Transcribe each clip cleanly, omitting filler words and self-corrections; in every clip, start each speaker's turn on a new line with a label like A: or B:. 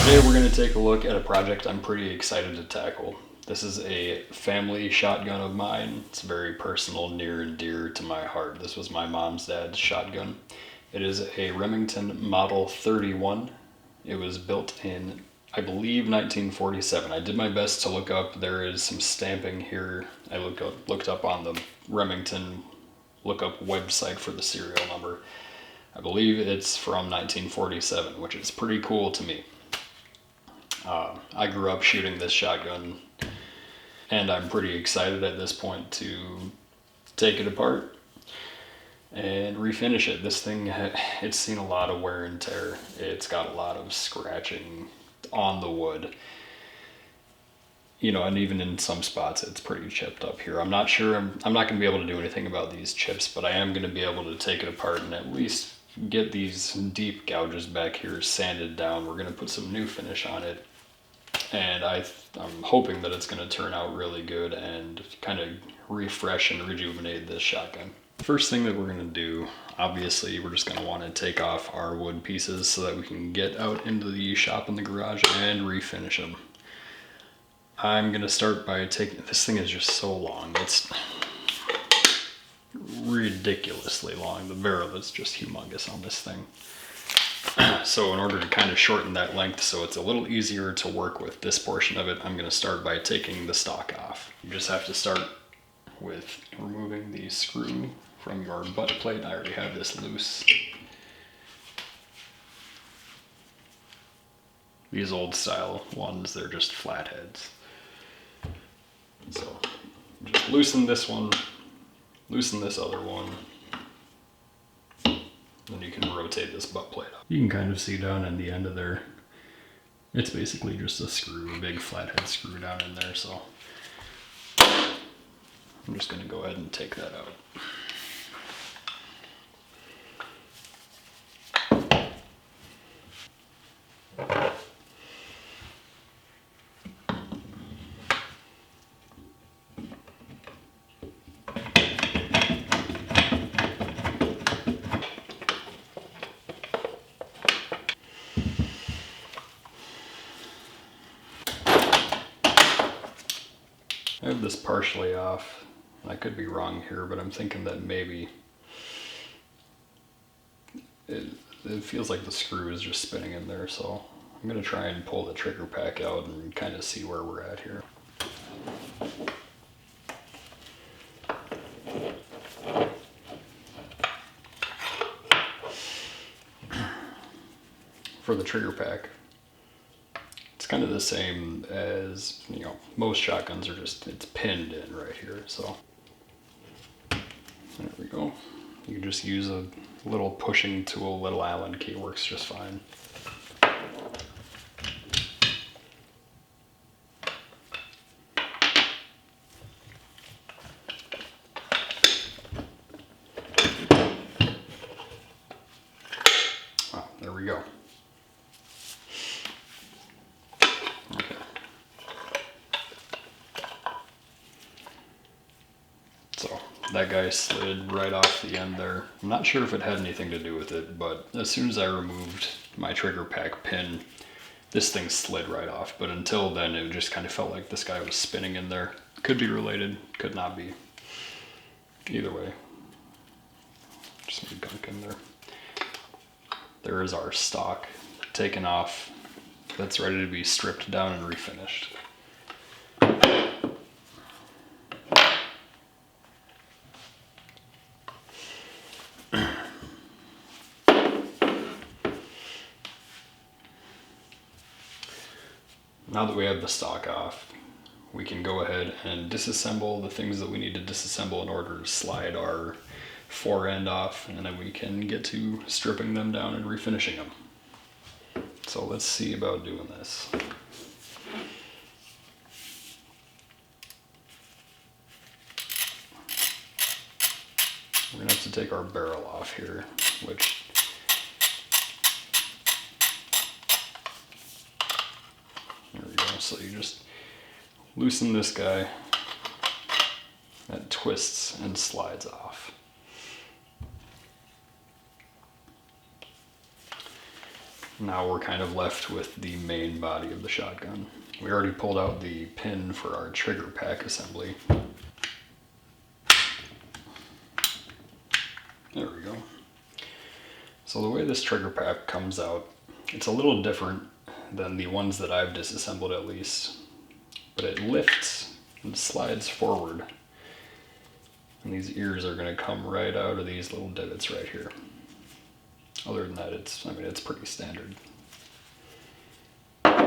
A: Today we're going to take a look at a project I'm pretty excited to tackle. This is a family shotgun of mine. It's very personal, near and dear to my heart. This was my mom's dad's shotgun. It is a Remington Model 31. It was built in, I believe, 1947. I did my best to look up. There is some stamping here. I looked up on the Remington lookup website for the serial number. I believe it's from 1947, which is pretty cool to me. I grew up shooting this shotgun, and I'm pretty excited at this point to take it apart and refinish it. This thing, it's seen a lot of wear and tear. It's got a lot of scratching on the wood. You know, and even in some spots it's pretty chipped up here. I'm not sure, I'm not going to be able to do anything about these chips, but I am going to be able to take it apart and at least get these deep gouges back here sanded down. We're going to put some new finish on it, and I'm hoping that it's going to turn out really good and kind of refresh and rejuvenate this shotgun. First thing that we're going to do, obviously, we're just going to want to take off our wood pieces so that we can get out into the shop in the garage and refinish them. I'm going to start by taking, this thing is just so long, it's ridiculously long. The barrel is just humongous on this thing. So in order to kind of shorten that length so it's a little easier to work with this portion of it, I'm going to start by taking the stock off. You just have to start with removing the screw from your butt plate. I already have this loose. These old style ones, they're just flatheads. So just loosen this one, loosen this other one. Then you can rotate this butt plate up. You can kind of see down in the end of there, it's basically just a screw, a big flathead screw down in there. So I'm just going to go ahead and take that out. I have this partially off. I could be wrong here, but I'm thinking that maybe it feels like the screw is just spinning in there, so I'm going to try and pull the trigger pack out and kind of see where we're at here. For the trigger pack, it's kind of the same as, you know, most shotguns are just, it's pinned in right here. So there we go. You can just use a little pushing tool, little Allen key works just fine. Oh, there we go. So that guy slid right off the end there. I'm not sure if it had anything to do with it, but as soon as I removed my trigger pack pin, this thing slid right off. But until then, it just kind of felt like this guy was spinning in there. Could be related, could not be. Either way, just some gunk in there. There is our stock taken off. That's ready to be stripped down and refinished. Now that we have the stock off, we can go ahead and disassemble the things that we need to disassemble in order to slide our fore end off, and then we can get to stripping them down and refinishing them. So let's see about doing this. We're gonna have to take our barrel off here, which there we go. So you just loosen this guy, that twists and slides off. Now we're kind of left with the main body of the shotgun. We already pulled out the pin for our trigger pack assembly. There we go. So the way this trigger pack comes out, it's a little different than the ones that I've disassembled at least, but it lifts and slides forward. And these ears are going to come right out of these little divots right here. Other than that, it's pretty standard. Okay.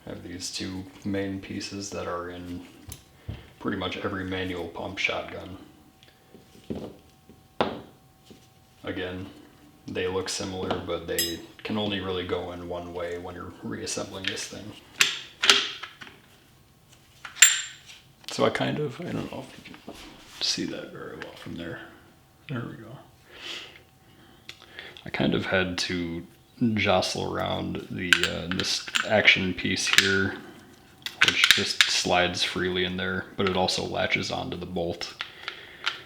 A: I have these two main pieces that are in pretty much every manual pump shotgun. Again, they look similar, but they can only really go in one way when you're reassembling this thing. So I don't know if you can see that very well from there. There we go. I kind of had to jostle around the this action piece here, which just slides freely in there, but it also latches onto the bolt.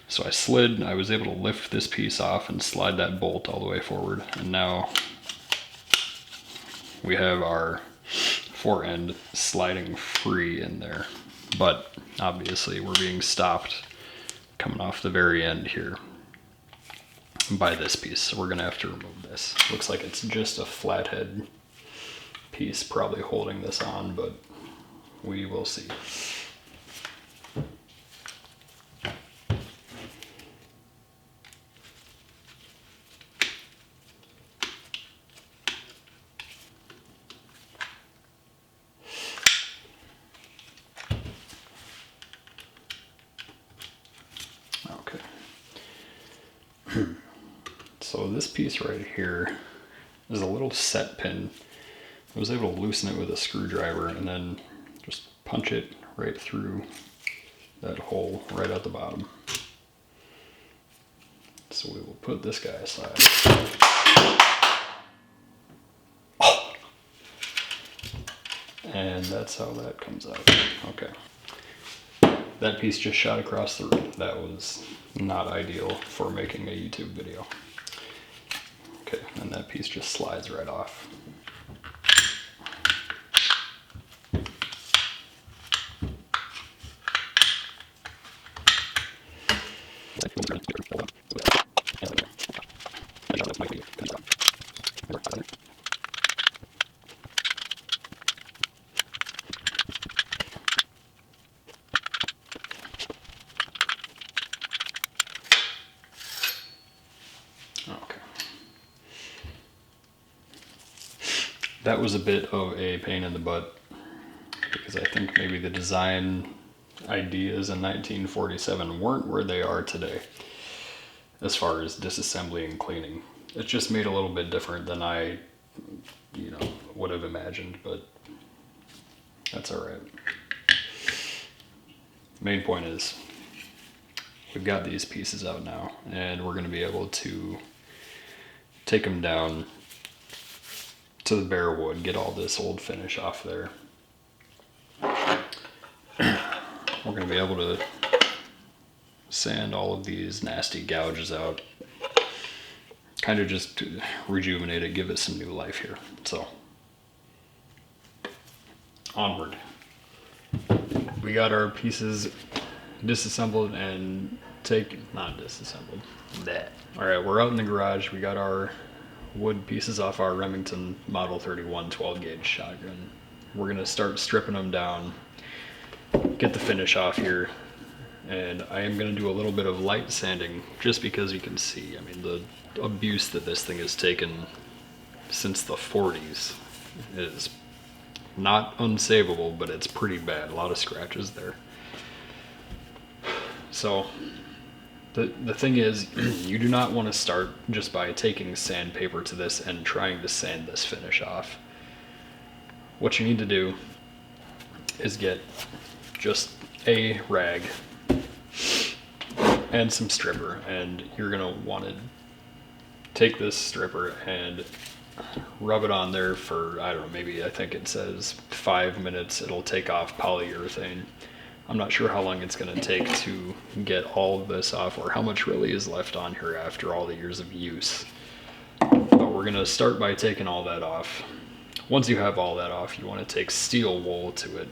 A: So I was able to lift this piece off and slide that bolt all the way forward, and now we have our fore end sliding free in there. But obviously we're being stopped coming off the very end here by this piece, so we're gonna have to remove this. Looks like it's just a flathead piece probably holding this on, but we will see. Okay. So this piece right here is a little set pin. I was able to loosen it with a screwdriver and then just punch it right through that hole right at the bottom. So we will put this guy aside. Oh! And that's how that comes out. Okay. That piece just shot across the room. That was not ideal for making a YouTube video. Okay, and that piece just slides right off. That was a bit of a pain in the butt because I think maybe the design ideas in 1947 weren't where they are today as far as disassembly and cleaning. It just made a little bit different than I, would have imagined, but that's all right. Main point is we've got these pieces out now, and we're going to be able to take them down to the bare wood, get all this old finish off there. We're going to be able to sand all of these nasty gouges out, kind of just to rejuvenate it, give it some new life here. So, onward. We got our pieces disassembled and not disassembled. Alright, we're out in the garage. We got our wood pieces off our Remington Model 31 12 gauge shotgun. We're gonna start stripping them down, get the finish off here, and I am gonna do a little bit of light sanding just because you can see, the abuse that this thing has taken since the 40s is not unsavable, but it's pretty bad. A lot of scratches there. So the thing is, you do not want to start just by taking sandpaper to this and trying to sand this finish off. What you need to do is get just a rag and some stripper, and you're going to want to take this stripper and rub it on there for, I don't know, maybe I think it says 5 minutes. It'll take off polyurethane. I'm not sure how long it's going to take to get all of this off, or how much really is left on here after all the years of use. But we're going to start by taking all that off. Once you have all that off, you want to take steel wool to it.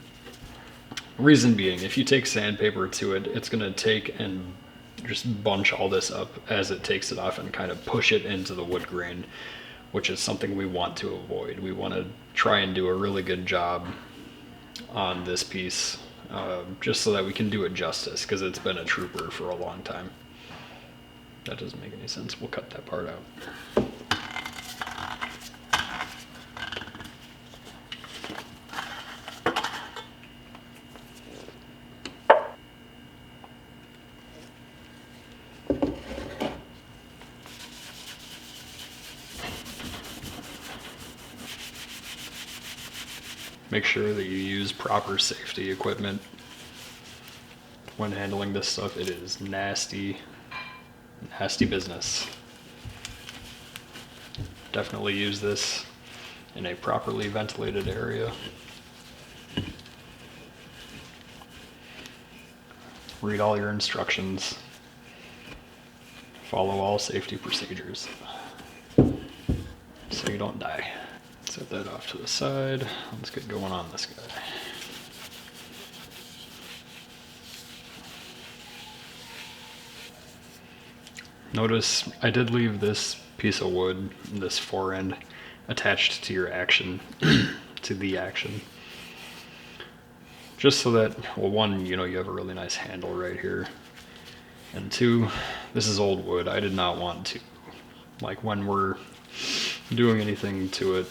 A: Reason being, if you take sandpaper to it, it's going to take and just bunch all this up as it takes it off and kind of push it into the wood grain, which is something we want to avoid. We want to try and do a really good job on this piece, just so that we can do it justice, because it's been a trooper for a long time. That doesn't make any sense. We'll cut that part out. Make sure that you use proper safety equipment when handling this stuff. It is nasty, nasty business. Definitely use this in a properly ventilated area. Read all your instructions. Follow all safety procedures so you don't die. Set that off to the side. Let's get going on this guy. Notice I did leave this piece of wood, this forend, attached to your action, to the action. Just so that, well, one, you know, you have a really nice handle right here. And two, this is old wood. I did not want to, like, when we're doing anything to it,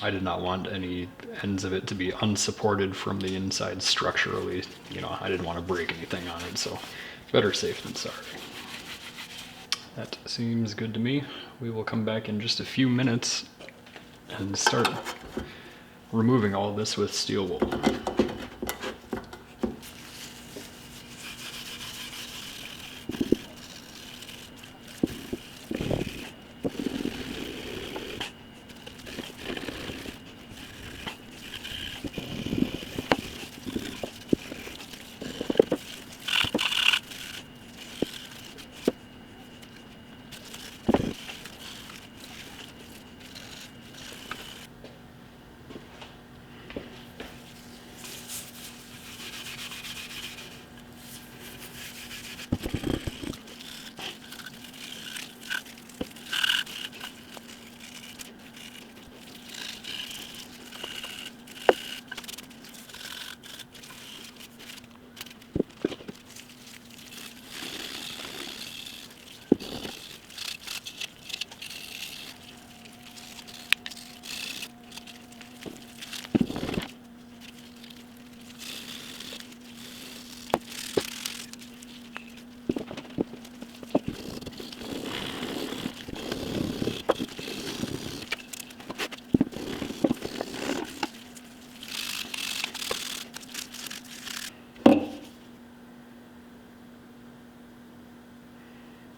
A: I did not want any ends of it to be unsupported from the inside structurally. You know, I didn't want to break anything on it, so better safe than sorry. That seems good to me. We will come back in just a few minutes and start removing all this with steel wool.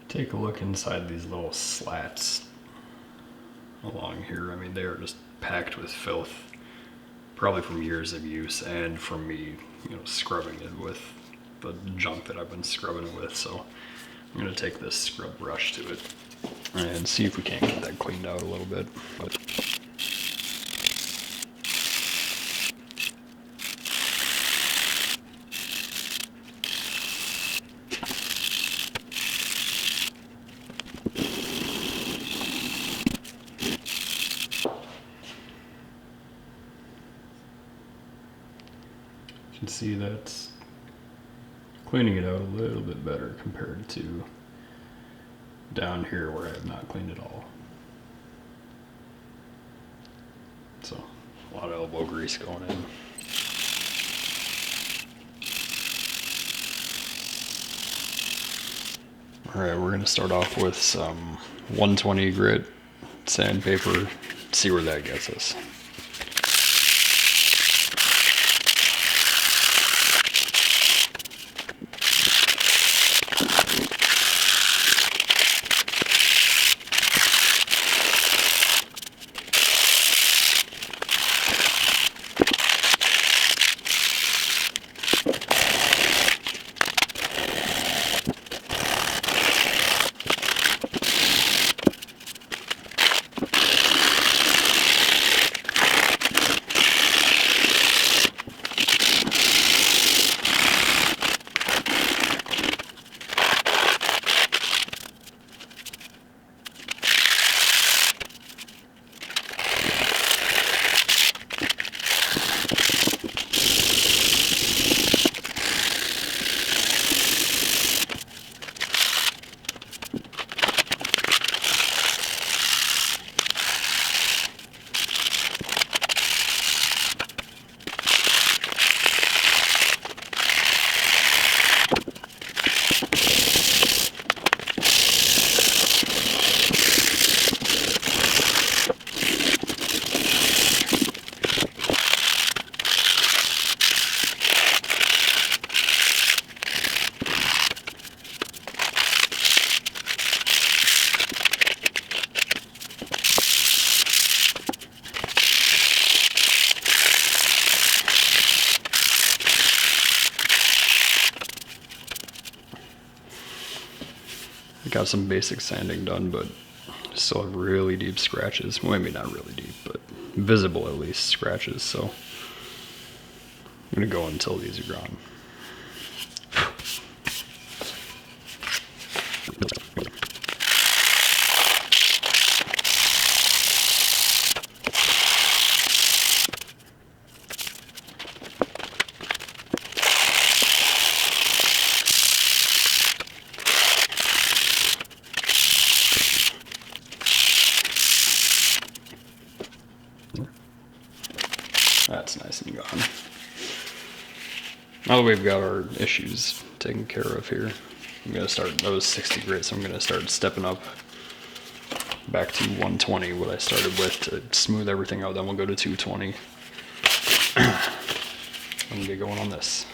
A: Take a look inside these little slats along here. I mean, they are just packed with filth, probably from years of use and from me, you know, scrubbing it with the junk that I've been scrubbing it with. So I'm going to take this scrub brush to it and see if we can't get that cleaned out a little bit. But you can see that's cleaning it out a little bit better compared to down here where I have not cleaned it all. So a lot of elbow grease going in. Alright, we're going to start off with some 120 grit sandpaper, see where that gets us. Got some basic sanding done, but still have really deep scratches. Well, maybe not really deep, but visible at least scratches. So I'm gonna go until these are gone. That's nice and gone. Now that we've got our issues taken care of here, I'm gonna start, that was 60 grit, so I'm gonna start stepping up back to 120, what I started with, to smooth everything out. Then we'll go to 220. I'm gonna get going on this.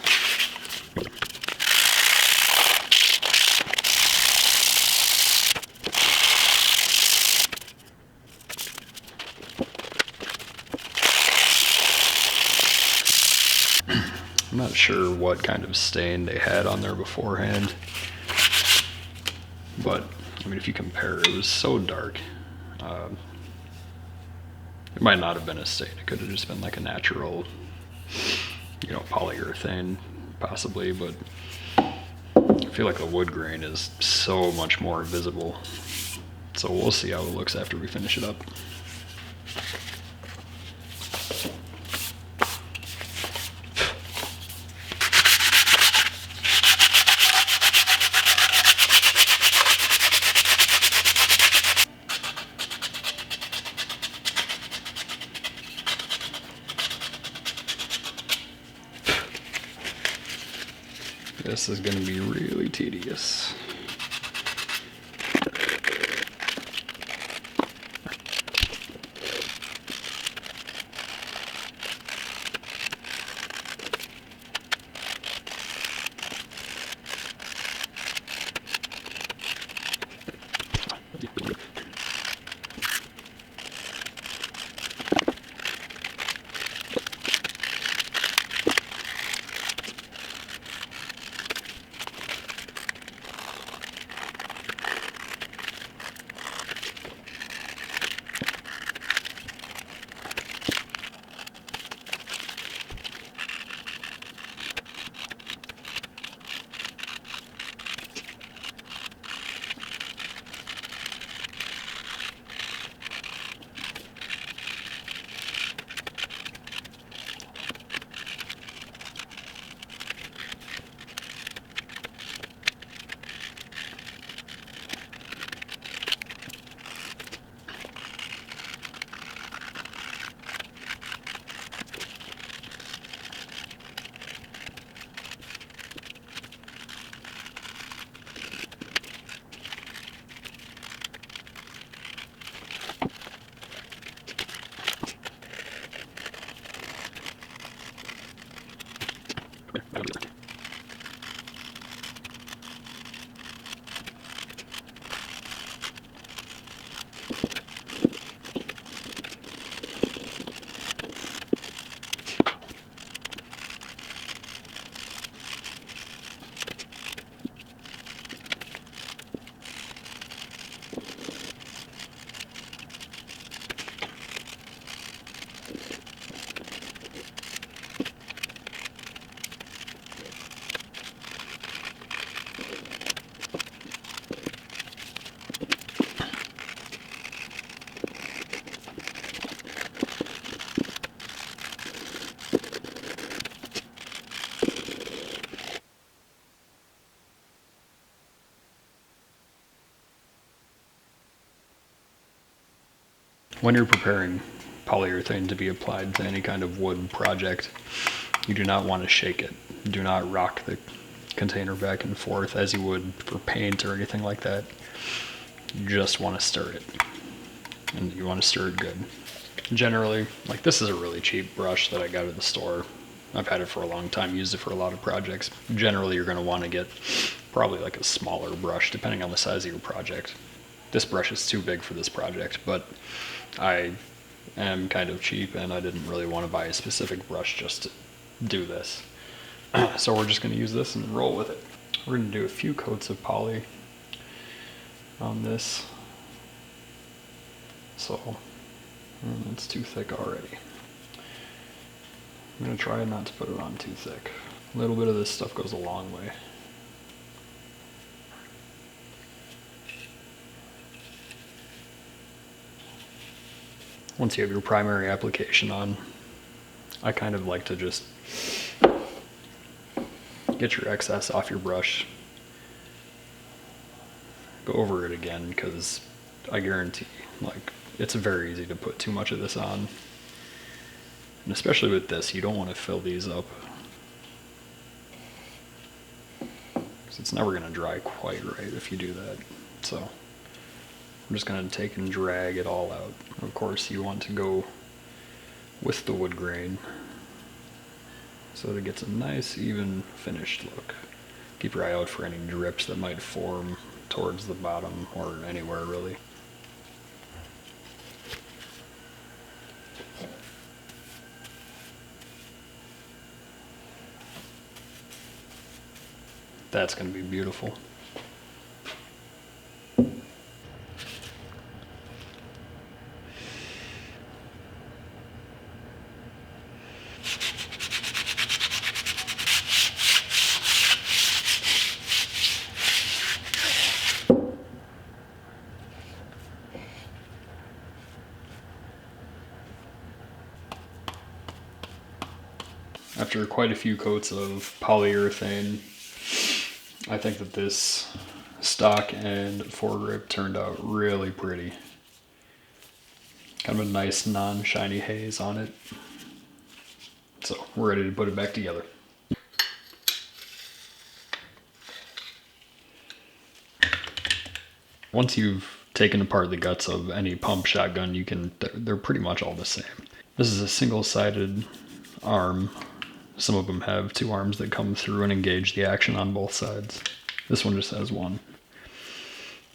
A: I'm not sure what kind of stain they had on there beforehand, but I mean, if you compare, it was so dark. It might not have been a stain. It could have just been like a natural, you know, polyurethane possibly, but I feel like the wood grain is so much more visible. So we'll see how it looks after we finish it up. This is going to be really tedious. When you're preparing polyurethane to be applied to any kind of wood project, you do not want to shake it. Do not rock the container back and forth as you would for paint or anything like that. You just want to stir it, and you want to stir it good. Generally, like, this is a really cheap brush that I got at the store. I've had it for a long time, used it for a lot of projects. Generally, you're going to want to get probably like a smaller brush depending on the size of your project. This brush is too big for this project, but I am kind of cheap and I didn't really want to buy a specific brush just to do this. So we're just going to use this and roll with it. We're going to do a few coats of poly. on this. So it's too thick already. I'm gonna try not to put it on too thick. A little bit of this stuff goes a long way. Once you have your primary application on, I kind of like to just get your excess off your brush, go over it again, because I guarantee, like, it's very easy to put too much of this on. And especially with this, you don't want to fill these up, because it's never going to dry quite right if you do that. So I'm just going to take and drag it all out. Of course, you want to go with the wood grain so that it gets a nice, even, finished look. Keep your eye out for any drips that might form towards the bottom or anywhere really. That's going to be beautiful. After quite a few coats of polyurethane, I think that this stock and foregrip turned out really pretty. Kind of a nice non-shiny haze on it. So we're ready to put it back together. Once you've taken apart the guts of any pump shotgun, they're pretty much all the same. This is a single-sided arm. Some of them have two arms that come through and engage the action on both sides. This one just has one.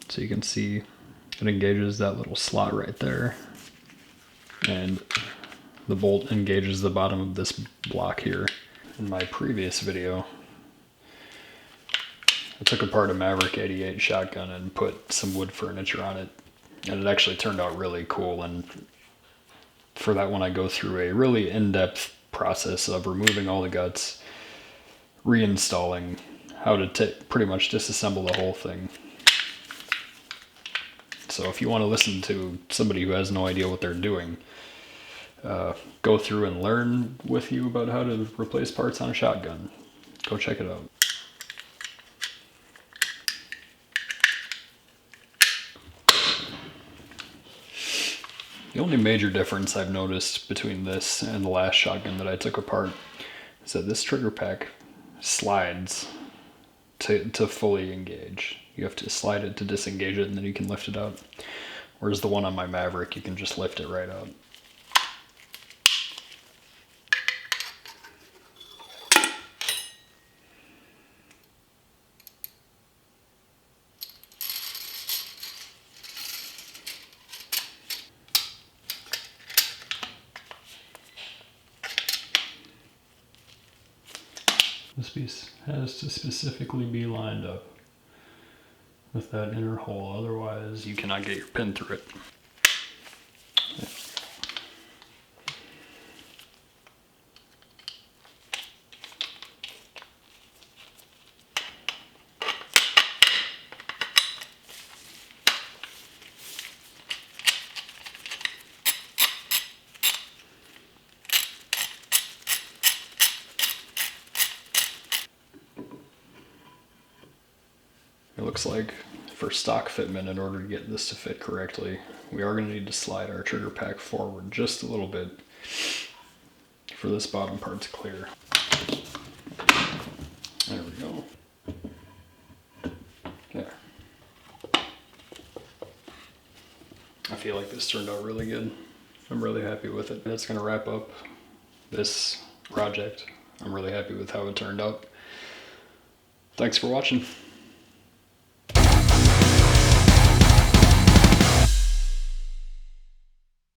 A: So you can see it engages that little slot right there. And the bolt engages the bottom of this block here. In my previous video, I took apart a Maverick 88 shotgun and put some wood furniture on it. And it actually turned out really cool. And for that one, I go through a really in-depth process of removing all the guts, reinstalling, how to pretty much disassemble the whole thing. So if you want to listen to somebody who has no idea what they're doing, go through and learn with you about how to replace parts on a shotgun, go check it out. The only major difference I've noticed between this and the last shotgun that I took apart is that this trigger pack slides to fully engage. You have to slide it to disengage it, and then you can lift it out. Whereas the one on my Maverick, you can just lift it right out. This piece has to specifically be lined up with that inner hole, otherwise you cannot get your pin through it. It looks like for stock fitment, in order to get this to fit correctly, we are going to need to slide our trigger pack forward just a little bit for this bottom part to clear. There we go. There. I feel like this turned out really good. I'm really happy with it. That's going to wrap up this project. I'm really happy with how it turned out. Thanks for watching.